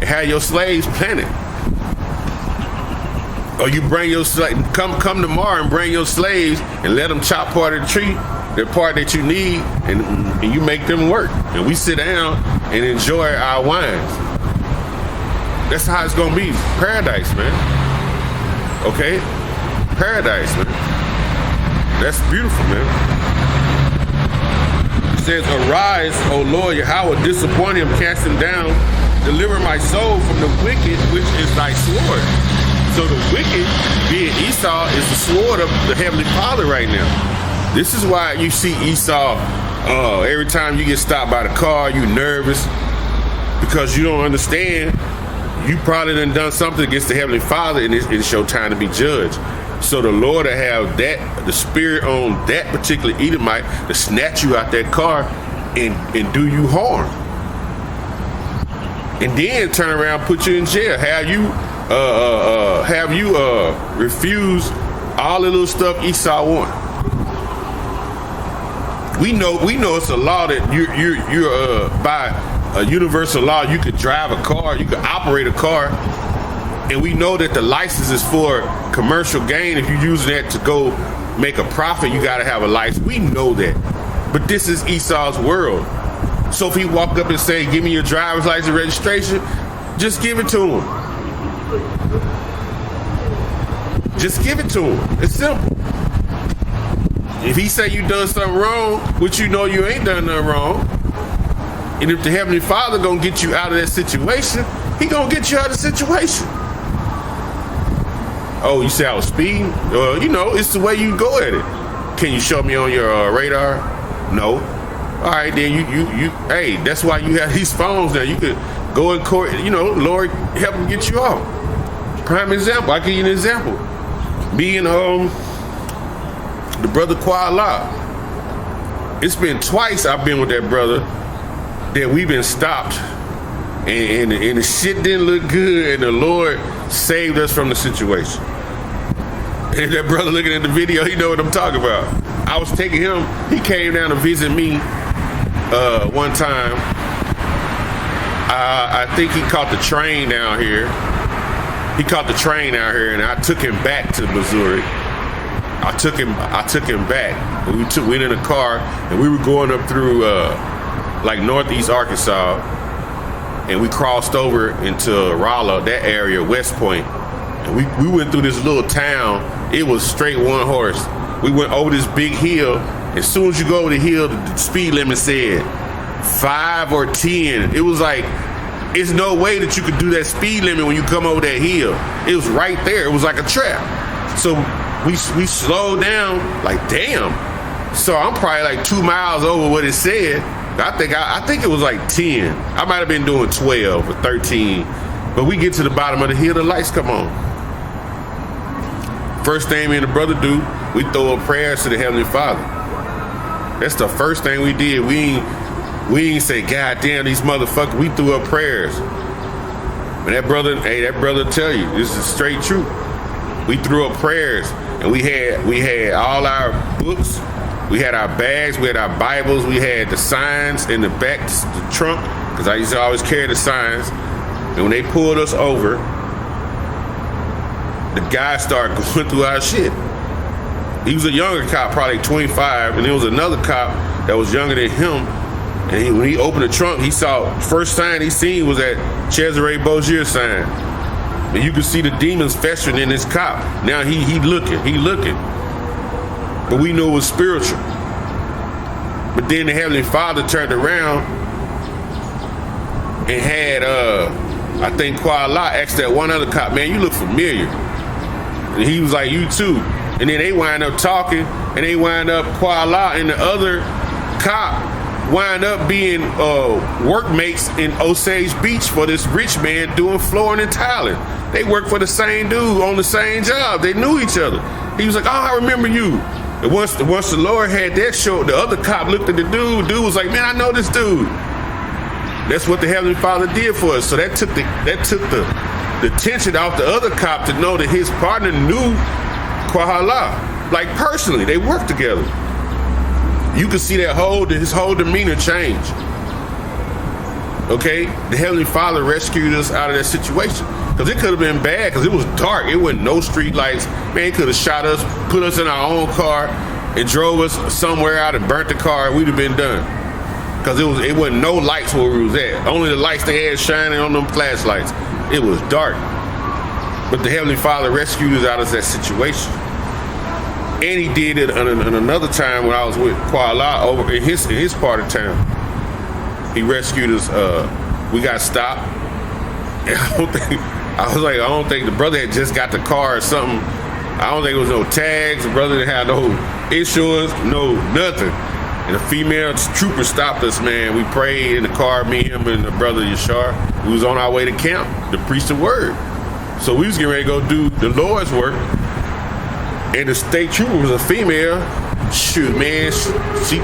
and have your slaves planted. Or you bring your come tomorrow and bring your slaves and let them chop part of the tree, the part that you need, and you make them work. And we sit down and enjoy our wines. That's how it's gonna be. Paradise, man. Okay? Paradise, man. That's beautiful, man. It says, arise, O Lord, Yahweh, disappoint him, cast him down, deliver my soul from the wicked, which is thy sword. So the wicked, being Esau, is the sword of the Heavenly Father right now. This is why you see Esau, every time you get stopped by the car, you nervous, because you don't understand. You probably done something against the Heavenly Father, and it's your time to be judged. So the Lord will have the spirit on that particular Edomite to snatch you out that car and do you harm. And then turn around, put you in jail, have you refuse all the little stuff Esau want. We know it's a law that you're by a universal law, you could drive a car, you could operate a car, and we know that the license is for commercial gain. If you're using that to go make a profit, you got to have a license. We know that, but this is Esau's world. So if he walked up and say, "Give me your driver's license registration," just give it to him. Just give it to him. It's simple. If he say you done something wrong, which you know you ain't done nothing wrong, and if the Heavenly Father gonna get you out of that situation, he gonna get you out of the situation. Oh, you say I was speeding? It's the way you go at it. Can you show me on your radar? No. All right, then you. Hey, that's why you have these phones now. You could go in court. Lord help him get you off. Prime example. I'll give you an example. Me and the brother Kuala. It's been twice I've been with that brother that we've been stopped, and the shit didn't look good, and the Lord saved us from the situation. And that brother looking at the video, he know what I'm talking about. I was taking him, he came down to visit me one time. I think he caught the train down here. And I took him back to Missouri. I took him back. And we went in a car, and we were going up through northeast Arkansas, and we crossed over into Rolla, that area, West Point. And we went through this little town. It was straight one horse. We went over this big hill. As soon as you go over the hill, the speed limit said 5 or 10. It was like, it's no way that you could do that speed limit when you come over that hill. It was right there. It was like a trap. So we slowed down, like, damn. So I'm probably like 2 miles over what it said. I think it was like 10. I might have been doing 12 or 13. But we get to the bottom of the hill, the lights come on. First thing me and the brother do, we throw up prayers to the Heavenly Father. That's the first thing we did. We ain't say, God damn, these motherfuckers. We threw up prayers. And that brother tell you, this is straight truth. We threw up prayers, and we had all our books, we had our bags, we had our Bibles, we had the signs in the back, the trunk, because I used to always carry the signs. And when they pulled us over, the guy started going through our shit. He was a younger cop, probably 25, and there was another cop that was younger than him. And when he opened the trunk, he saw, first sign he seen was that Cesare Borgia sign. And you could see the demons festering in this cop. Now he looking. But we knew it was spiritual. But then the Heavenly Father turned around and had, I think Kuala asked that one other cop, man, you look familiar. And he was like, you too. And then they wind up talking, and they wind up, Kuala and the other cop wind up being workmates in Osage Beach for this rich man doing flooring and tiling. They worked for the same dude on the same job. They knew each other. He was like, oh, I remember you. And once the Lord had that show, the other cop looked at the dude. Dude was like, man, I know this dude. That's what the Heavenly Father did for us. So that took the tension off the other cop to know that his partner knew Kuala. Like personally, they worked together. You could see his whole demeanor change. Okay, the Heavenly Father rescued us out of that situation. Because it could have been bad, because it was dark. It wasn't no street lights. Man, he could have shot us, put us in our own car, and drove us somewhere out and burnt the car, and we'd have been done. Because it wasn't no lights where we was at. Only the lights they had shining on them flashlights. It was dark. But the Heavenly Father rescued us out of that situation. And he did it on another time when I was with Kuala over in his part of town. He rescued us. We got stopped. And I don't think the brother had just got the car or something. I don't think there was no tags. The brother didn't have no insurance, no nothing. And a female trooper stopped us, man. We prayed in the car, me, him, and the brother Yashar. We was on our way to camp to preach the word. So we was getting ready to go do the Lord's work. And the state trooper was a female. Shoot, man, she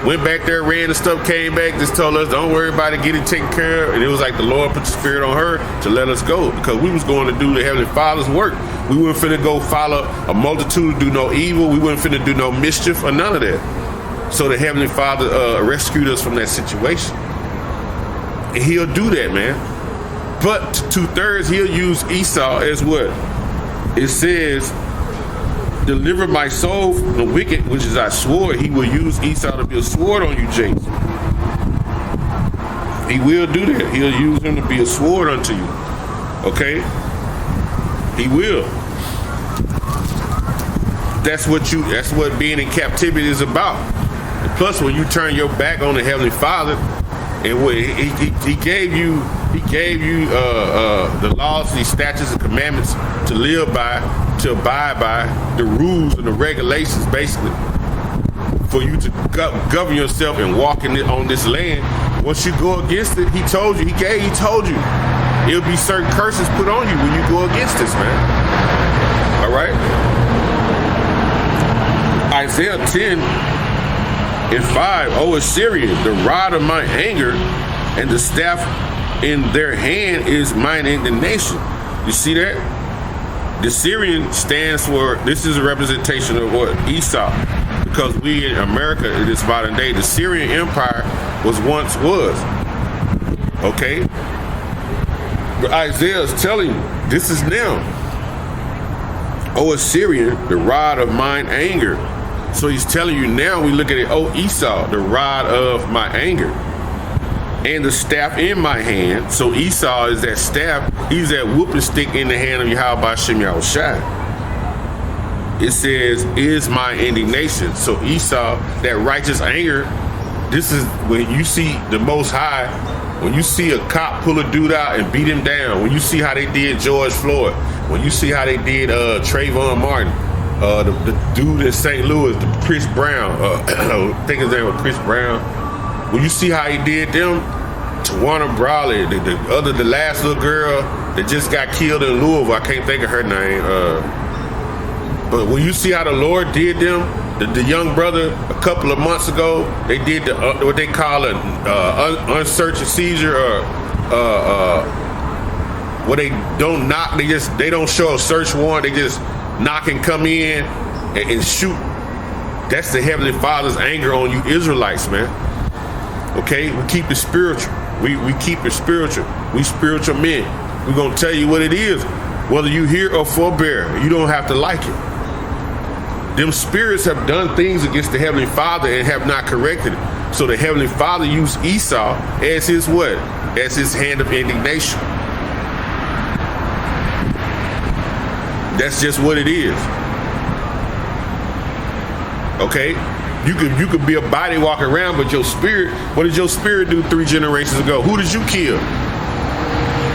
went back there, ran the stuff, came back, just told us, don't worry about it, get it taken care of. And it was like the Lord put the spirit on her to let us go, because we was going to do the Heavenly Father's work. We weren't finna go follow a multitude, do no evil. We weren't finna do no mischief or none of that. So the Heavenly Father rescued us from that situation. And he'll do that, man. But 2/3, he'll use Esau as what? It says, deliver my soul from the wicked, which is I swore. He will use Esau to be a sword on you, Jason. He will do that. He'll use him to be a sword unto you. Okay? He will. That's what being in captivity is about. And plus, when you turn your back on the Heavenly Father, and he gave you the laws, these statutes and commandments to live by, to abide by, the rules and the regulations, basically, for you to govern yourself and walk on this land. Once you go against it, he told you, he told you, it'll be certain curses put on you when you go against this, man. All right? Isaiah 10:5, O Assyrian, the rod of my anger and the staff in their hand is mine indignation. You see that? The Syrian stands for, this is a representation of what? Esau. Because we in America in this modern day, the Syrian Empire was. Okay? But Isaiah is telling you, this is now. O Assyrian, the rod of mine anger. So he's telling you now, we look at it, oh Esau, the rod of my anger. And the staff in my hand. So Esau is that staff. He's that whooping stick in the hand of Yahweh Hashem Yahushua. It says, is my indignation. So Esau, that righteous anger, this is when you see the Most High, when you see a cop pull a dude out and beat him down, when you see how they did George Floyd, when you see how they did Trayvon Martin, the dude in St. Louis, the Chris Brown, I think his name was Chris Brown. When you see how he did them, Tawana Brawley, the last little girl that just got killed in Louisville, I can't think of her name. But when you see how the Lord did them, the young brother a couple of months ago, they did what they call an unsearch and seizure, or where they don't knock, they don't show a search warrant, they just knock and come in and shoot. That's the Heavenly Father's anger on you Israelites, man. Okay, we keep it spiritual. We keep it spiritual. We spiritual men. We're gonna tell you what it is, whether you hear or forbear. You don't have to like it. Them spirits have done things against the Heavenly Father and have not corrected it. So the Heavenly Father used Esau as his what? As his hand of indignation. That's just what it is. Okay? You could be a body walking around, but your spirit, what did your spirit do 3 generations ago? Who did you kill?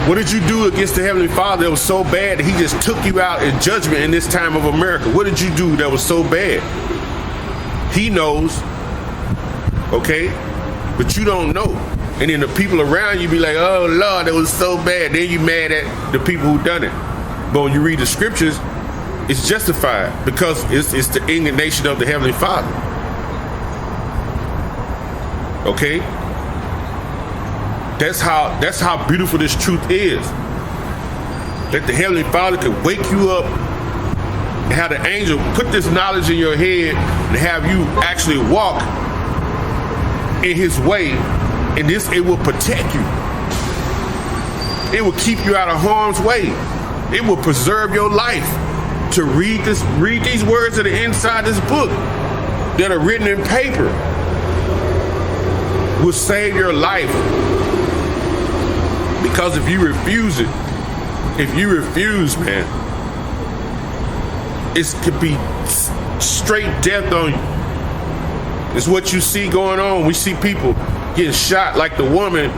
What did you do against the Heavenly Father that was so bad that he just took you out in judgment in this time of America? What did you do that was so bad? He knows, okay? But you don't know. And then the people around you be like, oh Lord, that was so bad. Then you mad at the people who done it. But when you read the scriptures, it's justified because it's the indignation of the Heavenly Father. Okay? That's how beautiful this truth is. That the Heavenly Father can wake you up and have the angel put this knowledge in your head and have you actually walk in his way, and it will protect you. It will keep you out of harm's way. It will preserve your life. To read these words that are inside this book that are written in paper will save your life. Because if you refuse it, man, it could be straight death on you. It's what you see going on. We see people getting shot, like the woman,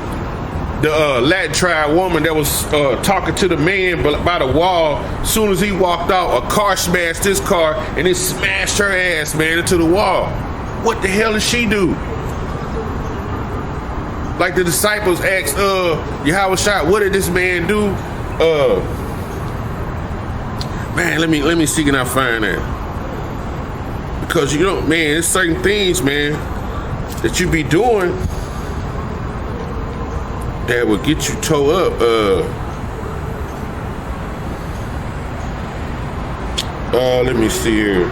the Latin tribe woman that was talking to the man by the wall. As soon as he walked out, a car smashed this car and it smashed her ass, man, into the wall. What the hell did she do? Like the disciples asked Yahushua, what did this man do? Man, let me see, can I find that? Because you know, man, there's certain things, man, that you be doing that will get you towed up. Let me see here.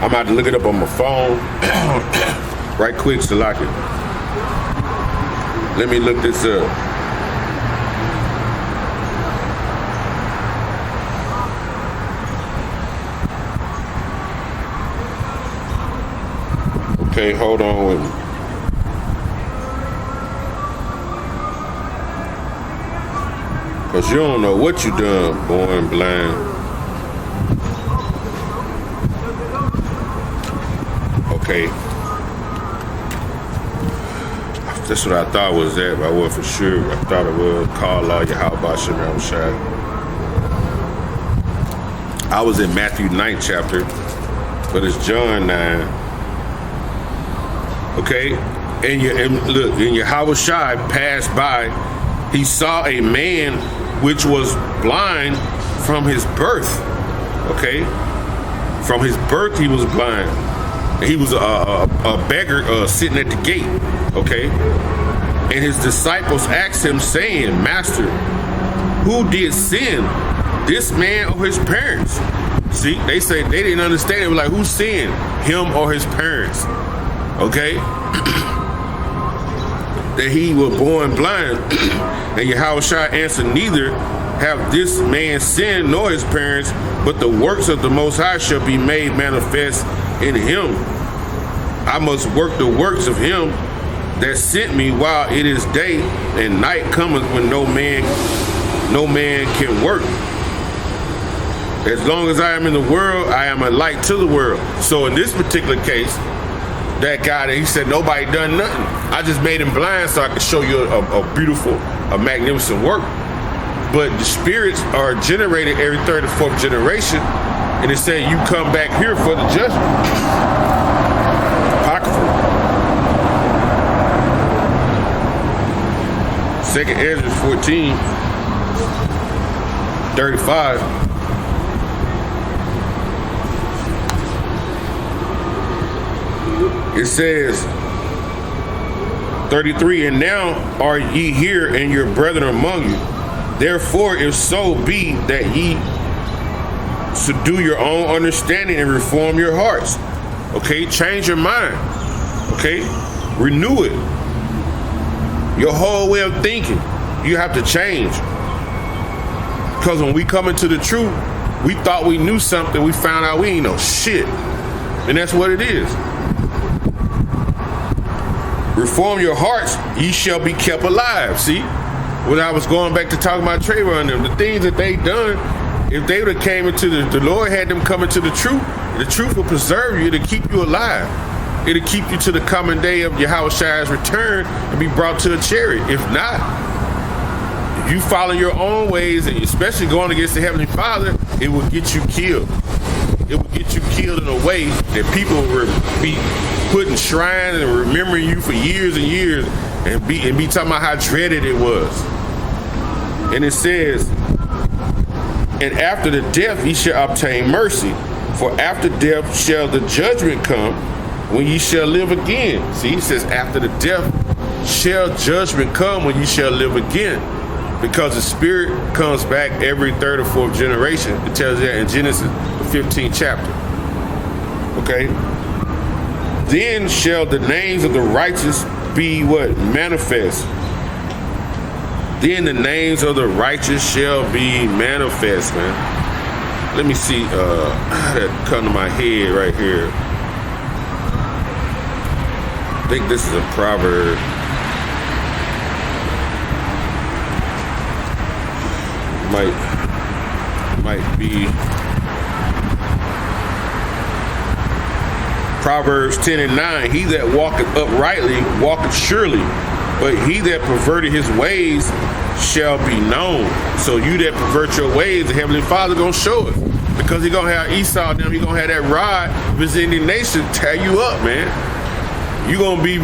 I'm about to look it up on my phone right quick so I can. Let me look this up. Okay, hold on with me. Cause you don't know what you done, born blind. Okay. That's what I thought was that, but I wasn't for sure. I thought it was call all your how about Shemel. I was in Matthew 9th chapter, but it's John 9. Okay, and Yahushua passed by, he saw a man which was blind from his birth. Okay, from his birth he was blind. He was a beggar sitting at the gate. Okay, and his disciples asked him, saying, Master, who did sin, this man or his parents? See, they said they didn't understand. They were like, who sinned, him or his parents? Okay, that he was born blind. And Yahushua answered, neither have this man sinned nor his parents, but the works of the Most High shall be made manifest in him. I must work the works of him that sent me while it is day, and night cometh when no man can work. As long as I am in the world, I am a light to the world. So in this particular case, that guy that he said nobody done nothing. I just made him blind so I could show you a beautiful, a magnificent work. But the spirits are generated every third or fourth generation, and it said you come back here for the judgment. Apocryphal. 2nd Ezra 14:35. It says, 33, and now are ye here and your brethren among you. Therefore, if so be that ye subdue your own understanding and reform your hearts. Okay, change your mind. Okay, renew it. Your whole way of thinking, you have to change. Because when we come into the truth, we thought we knew something, we found out we ain't know shit. And that's what it is. Reform your hearts, ye shall be kept alive. See, when I was going back to talk about Trayvon and them, the things that they done, if they would have came into the Lord had them come into the truth will preserve you, it'll keep you alive. It'll keep you to the coming day of Yahushua's return and be brought to a chariot. If not, if you follow your own ways, and especially going against the Heavenly Father, it will get you killed. It will get you killed in a way that people will be putting shrines and remembering you for years and years and be talking about how dreaded it was. And it says, and after the death ye shall obtain mercy, for after death shall the judgment come, when ye shall live again. See, he says after the death shall judgment come, when ye shall live again. Because the spirit comes back every third or fourth generation. It tells you that in Genesis, the 15th chapter. Okay? Then shall the names of the righteous be what? Manifest. Then the names of the righteous shall be manifest, man. Let me see, that come to my head right here. I think this is a proverb. Might be Proverbs 10:9. He that walketh uprightly walketh surely, but he that perverted his ways shall be known. So you that pervert your ways, the Heavenly Father gonna show it, because he gonna have Esau and them. He gonna have that rod of his indignation tear you up, man. You gonna be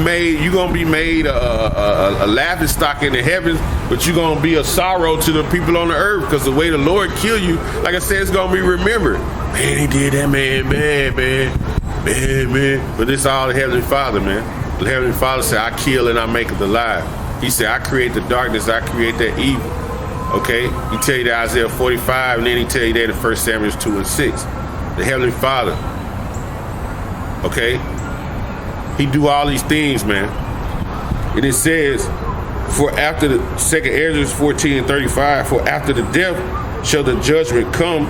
made a laughing stock in the heavens, but you gonna be a sorrow to the people on the earth, because the way the Lord kill you, like I said, it's gonna be remembered. Man, he did that, man. But it's all the Heavenly Father, man. The Heavenly Father said, I kill and I make it alive. He said, I create the darkness, I create that evil. Okay? He tell you that Isaiah 45, and then he tell you that in 1 Samuel 2:6. The Heavenly Father. Okay? He do all these things, man. And it says, for after the 2nd Ezra 14:35, for after the death shall the judgment come,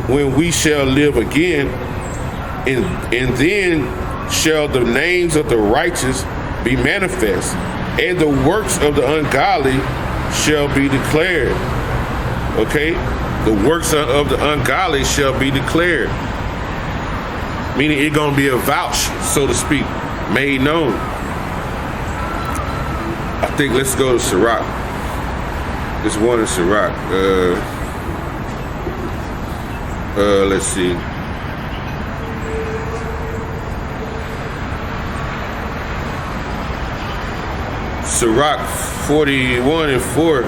when we shall live again, and then shall the names of the righteous be manifest, and the works of the ungodly shall be declared. Okay? The works of the ungodly shall be declared. Meaning it's gonna be a vouch, so to speak, made known. I think let's go to Sirach. This one is Sirach. Let's see. Sirach 41:4.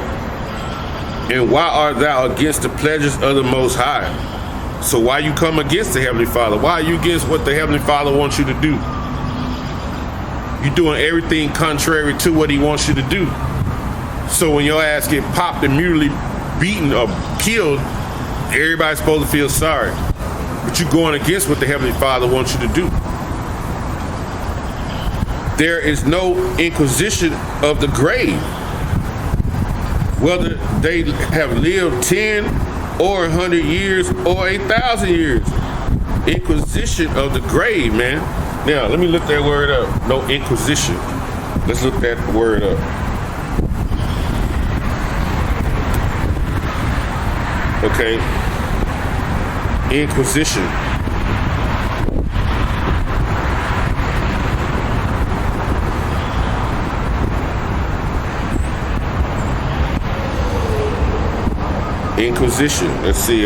And why art thou against the pleasures of the Most High? So why you come against the Heavenly Father? Why are you against what the Heavenly Father wants you to do? You're doing everything contrary to what he wants you to do. So when your ass get popped and mutilely beaten or killed, everybody's supposed to feel sorry. But you're going against what the Heavenly Father wants you to do. There is no inquisition of the grave, whether they have lived 10 or 100 years or 1,000 years. Inquisition of the grave, man. Now, let me look that word up. No inquisition. Let's look that word up. Okay. Inquisition. Inquisition. Let's see.